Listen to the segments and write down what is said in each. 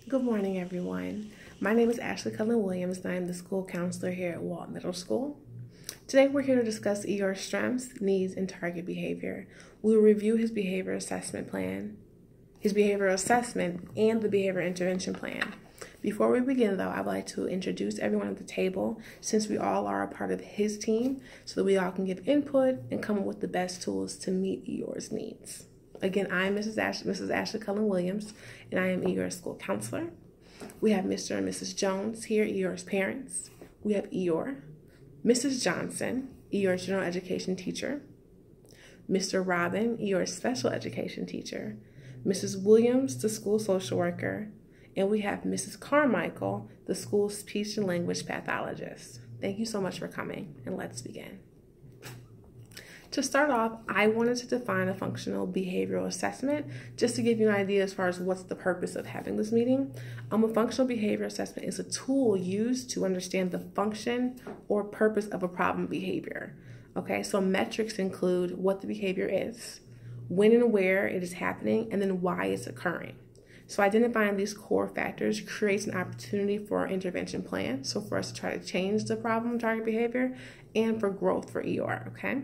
Good morning, everyone. My name is Ashley Cullen Williams, and I am the school counselor here at Walt Middle School. Today, we're here to discuss Eeyore's strengths, needs, and target behavior. We will review his behavior assessment plan, his behavioral assessment, and the behavior intervention plan. Before we begin, though, I'd like to introduce everyone at the table, since we all are a part of his team, so that we all can give input and come up with the best tools to meet Eeyore's needs. Again, I'm Mrs. Ashley Cullen Williams, and I am Eeyore's school counselor. We have Mr. and Mrs. Jones here, Eeyore's parents. We have Eeyore, Mrs. Johnson, Eeyore's general education teacher, Mr. Robin, Eeyore's special education teacher, Mrs. Williams, the school social worker, and we have Mrs. Carmichael, the school speech and language pathologist. Thank you so much for coming, and let's begin. To start off, I wanted to define a functional behavioral assessment just to give you an idea as far as what's the purpose of having this meeting. A functional behavior assessment is a tool used to understand the function or purpose of a problem behavior. Okay, so metrics include what the behavior is, when and where it is happening, and then why it's occurring. So identifying these core factors creates an opportunity for our intervention plan, so for us to try to change the problem target behavior and for growth for Eeyore, okay?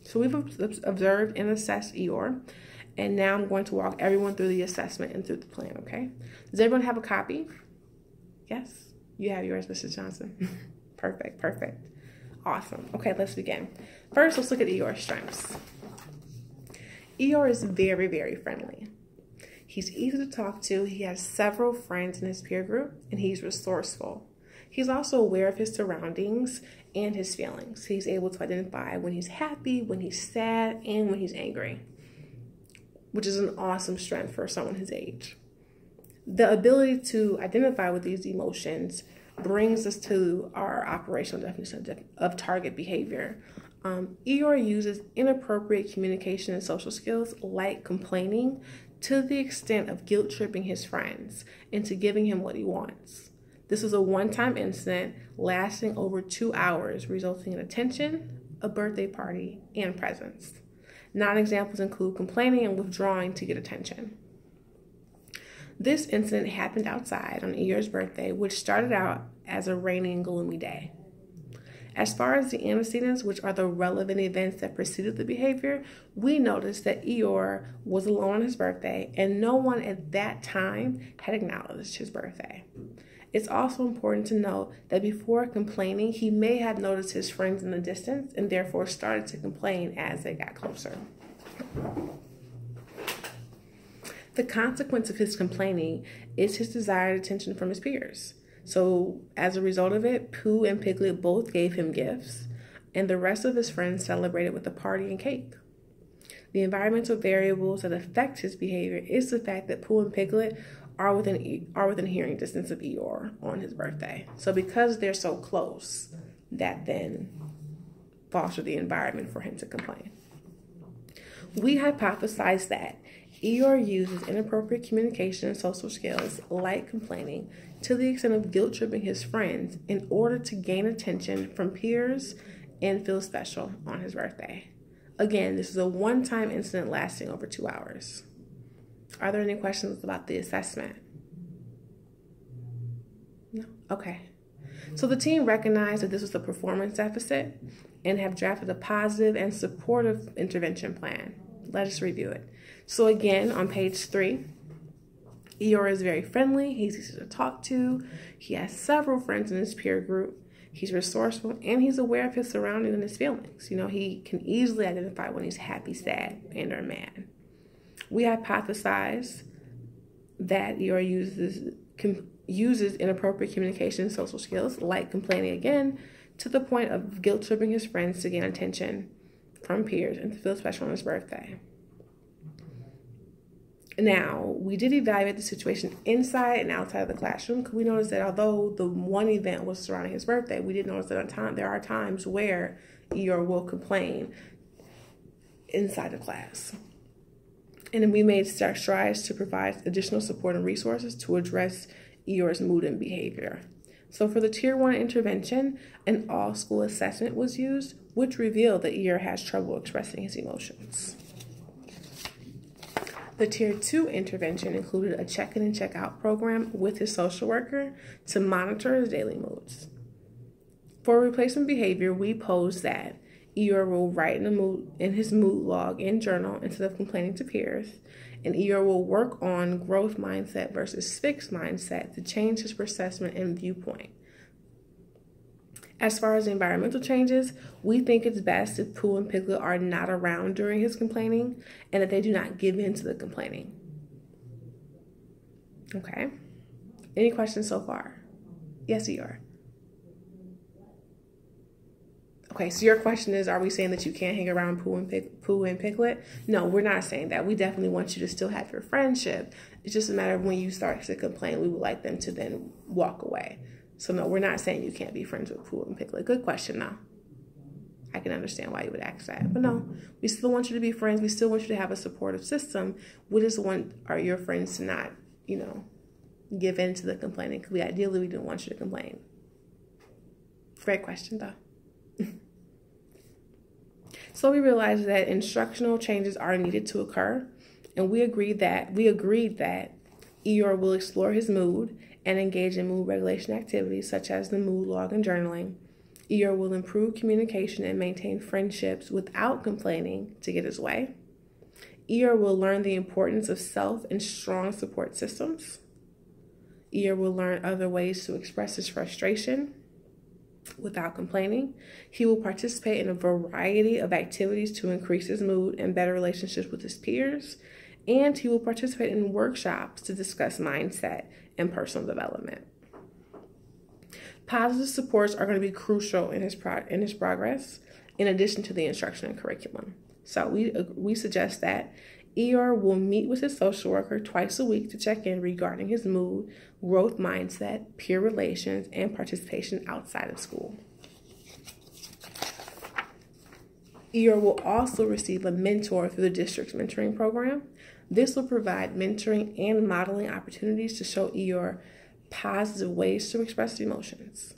So we've observed and assessed Eeyore, and now I'm going to walk everyone through the assessment and through the plan, okay? Does everyone have a copy? Yes? You have yours, Mrs. Johnson. Perfect. Awesome. Okay, let's begin. First, let's look at Eeyore's strengths. Eeyore is very, very friendly. He's easy to talk to, he has several friends in his peer group, and he's resourceful. He's also aware of his surroundings and his feelings. He's able to identify when he's happy, when he's sad, and when he's angry, which is an awesome strength for someone his age. The ability to identify with these emotions brings us to our operational definition of target behavior. Eeyore uses inappropriate communication and social skills like complaining to the extent of guilt-tripping his friends into giving him what he wants. This is a one-time incident lasting over 2 hours, resulting in attention, a birthday party, and presents. Non-examples include complaining and withdrawing to get attention. This incident happened outside on Eeyore's birthday, which started out as a rainy and gloomy day. As far as the antecedents, which are the relevant events that preceded the behavior, we noticed that Eeyore was alone on his birthday, and no one at that time had acknowledged his birthday. It's also important to note that before complaining, he may have noticed his friends in the distance and therefore started to complain as they got closer. The consequence of his complaining is his desired attention from his peers. So as a result of it, Pooh and Piglet both gave him gifts, and the rest of his friends celebrated with a party and cake. The environmental variables that affect his behavior is the fact that Pooh and Piglet are within hearing distance of Eeyore on his birthday. So because they're so close, that then fostered the environment for him to complain. We hypothesized that Eeyore uses inappropriate communication and social skills like complaining to the extent of guilt-tripping his friends in order to gain attention from peers and feel special on his birthday. Again, this is a one-time incident lasting over 2 hours. Are there any questions about the assessment? No? Okay. So the team recognized that this was a performance deficit and have drafted a positive and supportive intervention plan. Let us review it. So again, on page 3, Eeyore is very friendly, he's easy to talk to, he has several friends in his peer group, he's resourceful, and he's aware of his surroundings and his feelings. You know, he can easily identify when he's happy, sad, and or mad. We hypothesize that Eeyore uses inappropriate communication and social skills, like complaining again, to the point of guilt-tripping his friends to gain attention from peers and to feel special on his birthday. Now, we did evaluate the situation inside and outside of the classroom because we noticed that although the one event was surrounding his birthday, we did notice that there are times where Eeyore will complain inside the class. And then we made strides to provide additional support and resources to address Eeyore's mood and behavior. So for the Tier 1 intervention, an all-school assessment was used, which revealed that Eeyore has trouble expressing his emotions. The Tier 2 intervention included a check-in and check-out program with his social worker to monitor his daily moods. For replacement behavior, we pose that Eeyore will write in his mood log and journal instead of complaining to peers, and Eeyore will work on growth mindset versus fixed mindset to change his perception and viewpoint. As far as environmental changes, we think it's best if Pooh and Piglet are not around during his complaining and that they do not give in to the complaining. Okay. Any questions so far? Yes, Eeyore. Okay, so your question is, are we saying that you can't hang around Pooh and Piglet? No, we're not saying that. We definitely want you to still have your friendship. It's just a matter of when you start to complain, we would like them to then walk away. So no, we're not saying you can't be friends with Pooh and Piglet. Good question, though. I can understand why you would ask that. But no, we still want you to be friends. We still want you to have a supportive system. We just want your friends to not, give in to the complaining. Because ideally, we don't want you to complain. Great question, though. So we realized that instructional changes are needed to occur, and we agreed that Eeyore will explore his mood and engage in mood regulation activities such as the mood log and journaling. Eeyore will improve communication and maintain friendships without complaining to get his way. Eeyore will learn the importance of self and strong support systems. Eeyore will learn other ways to express his frustration without complaining. He will participate in a variety of activities to increase his mood and better relationships with his peers. And he will participate in workshops to discuss mindset and personal development. Positive supports are going to be crucial in his progress, in addition to the instruction and curriculum. So we suggest that Eeyore will meet with his social worker twice a week to check in regarding his mood, growth mindset, peer relations, and participation outside of school. Eeyore will also receive a mentor through the district's mentoring program. This will provide mentoring and modeling opportunities to show Eeyore positive ways to express emotions.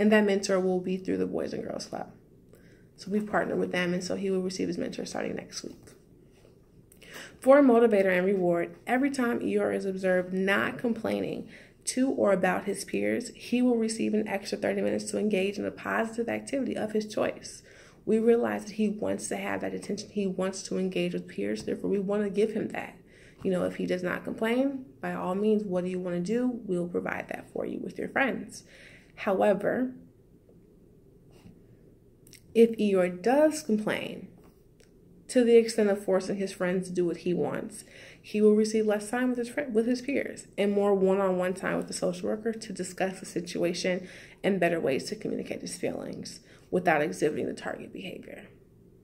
And that mentor will be through the Boys and Girls Club. So we've partnered with them, and so he will receive his mentor starting next week. For a motivator and reward, every time Eeyore is observed not complaining to or about his peers, he will receive an extra 30 minutes to engage in a positive activity of his choice. We realize that he wants to have that attention. He wants to engage with peers. Therefore, we want to give him that. If he does not complain, by all means, what do you want to do? We'll provide that for you with your friends. However, if Eeyore does complain, to the extent of forcing his friends to do what he wants, he will receive less time with his peers and more one-on-one time with the social worker to discuss the situation and better ways to communicate his feelings without exhibiting the target behavior.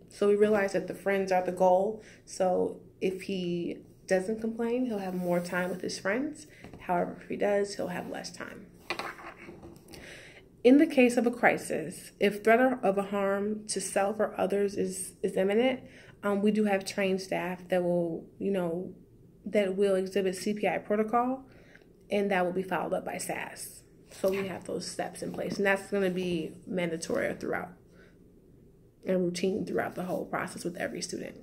So we realize that the friends are the goal. So if he doesn't complain, he'll have more time with his friends. However, if he does, he'll have less time. In the case of a crisis, if threat of a harm to self or others is imminent, we do have trained staff that will exhibit CPI protocol, and that will be followed up by SAS. So we have those steps in place, and that's going to be mandatory throughout and routine throughout the whole process with every student.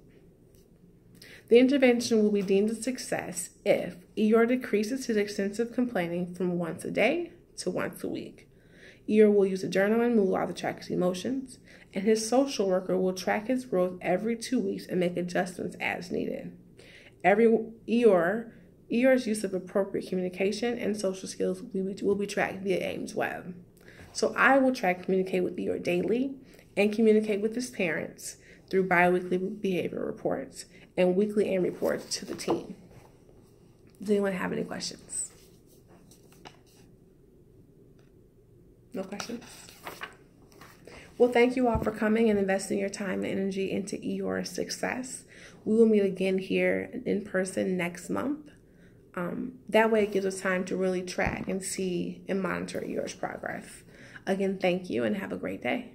The intervention will be deemed a success if Eeyore decreases his extensive complaining from once a day to once a week. Eeyore will use a journal and mood log to track his emotions, and his social worker will track his growth every 2 weeks and make adjustments as needed. Eeyore's use of appropriate communication and social skills will be tracked via Ames Web. So I will communicate with Eeyore daily and communicate with his parents through biweekly behavior reports and weekly and reports to the team. Does anyone have any questions? No questions? Well, thank you all for coming and investing your time and energy into Eeyore's success. We will meet again here in person next month. That way it gives us time to really track and see and monitor Eeyore's progress. Again, thank you and have a great day.